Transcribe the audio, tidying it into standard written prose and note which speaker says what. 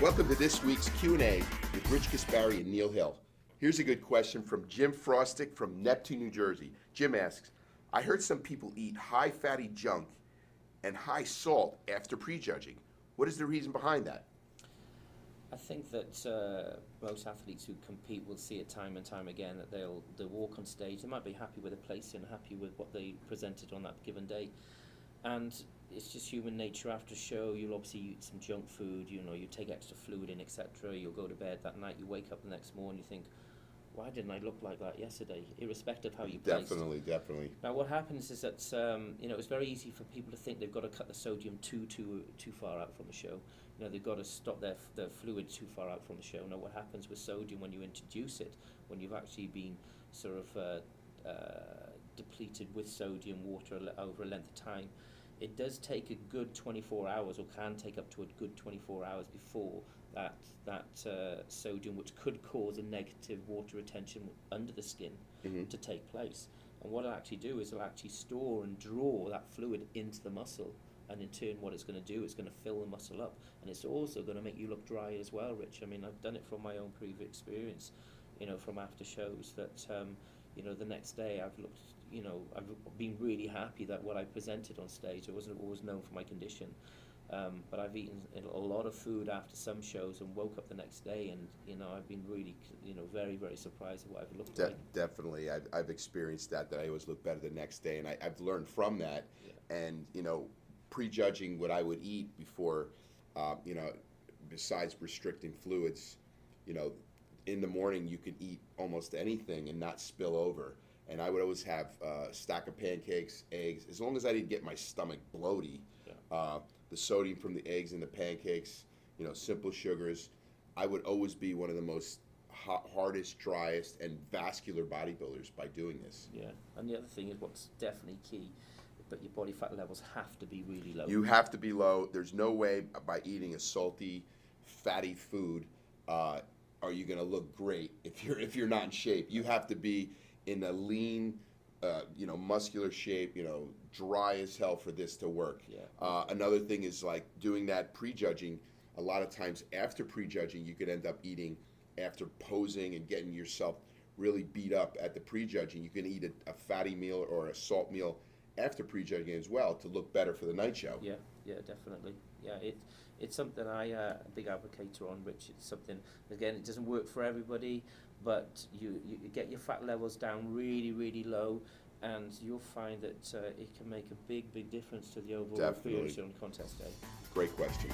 Speaker 1: Welcome to this week's Q&A with Rich Gaspari and Neil Hill. Here's a good question from Jim Frostick from Neptune, New Jersey. Jim asks, I heard some people eat high fatty junk and high salt after prejudging. What is the reason behind that?
Speaker 2: I think that most athletes who compete will see it time and time again that they'll walk on stage. They might be happy with a place and happy with what they presented on that given day, and it's just human nature. After a show, you'll obviously eat some junk food. You know, you take extra fluid in, etc. You'll go to bed that night. You wake up the next morning. You think, why didn't I look like that yesterday? Irrespective of how you placed.
Speaker 1: Definitely.
Speaker 2: Now, what happens is that it's very easy for people to think they've got to cut the sodium too far out from the show. You know, they've got to stop their fluid too far out from the show. Now, what happens with sodium when you introduce it, when you've actually been sort of depleted with sodium water over a length of time, it does take a good 24 hours, or can take up to a good 24 hours before that sodium, which could cause a negative water retention under the skin, to take place. And what it'll actually do is it'll actually store and draw that fluid into the muscle, and in turn what it's going to do is going to fill the muscle up, and it's also going to make you look dry as well, Rich. I mean, I've done it from my own previous experience, from after shows that, the next day I've looked, I've been really happy that what I presented on stage, I wasn't always known for my condition. But I've eaten a lot of food after some shows and woke up the next day, and I've been really, very, very surprised at what I've looked like.
Speaker 1: Definitely, I've experienced that I always look better the next day, and I've learned from that. Yeah. And prejudging what I would eat before, besides restricting fluids, in the morning you could eat almost anything and not spill over. And I would always have a stack of pancakes, eggs, as long as I didn't get my stomach bloaty. Yeah. The sodium from the eggs and the pancakes, simple sugars. I would always be one of the most hardest, driest, and vascular bodybuilders by doing this.
Speaker 2: Yeah, and the other thing is what's definitely key, but your body fat levels have to be really low.
Speaker 1: You have to be low. There's no way by eating a salty, fatty food are you going to look great if you're not in shape. You have to be in a lean, muscular shape, dry as hell for this to work. Yeah. Another thing is like doing that prejudging. A lot of times after prejudging, you could end up eating after posing and getting yourself really beat up at the prejudging. You can eat a fatty meal or a salt meal after prejudging as well to look better for the night show.
Speaker 2: Yeah, definitely. Yeah, it's something I'm a big advocator on, Rich. It's something, again, it doesn't work for everybody, but you get your fat levels down really, really low, and you'll find that it can make a big difference to the overall experience on contest day.
Speaker 1: Great question.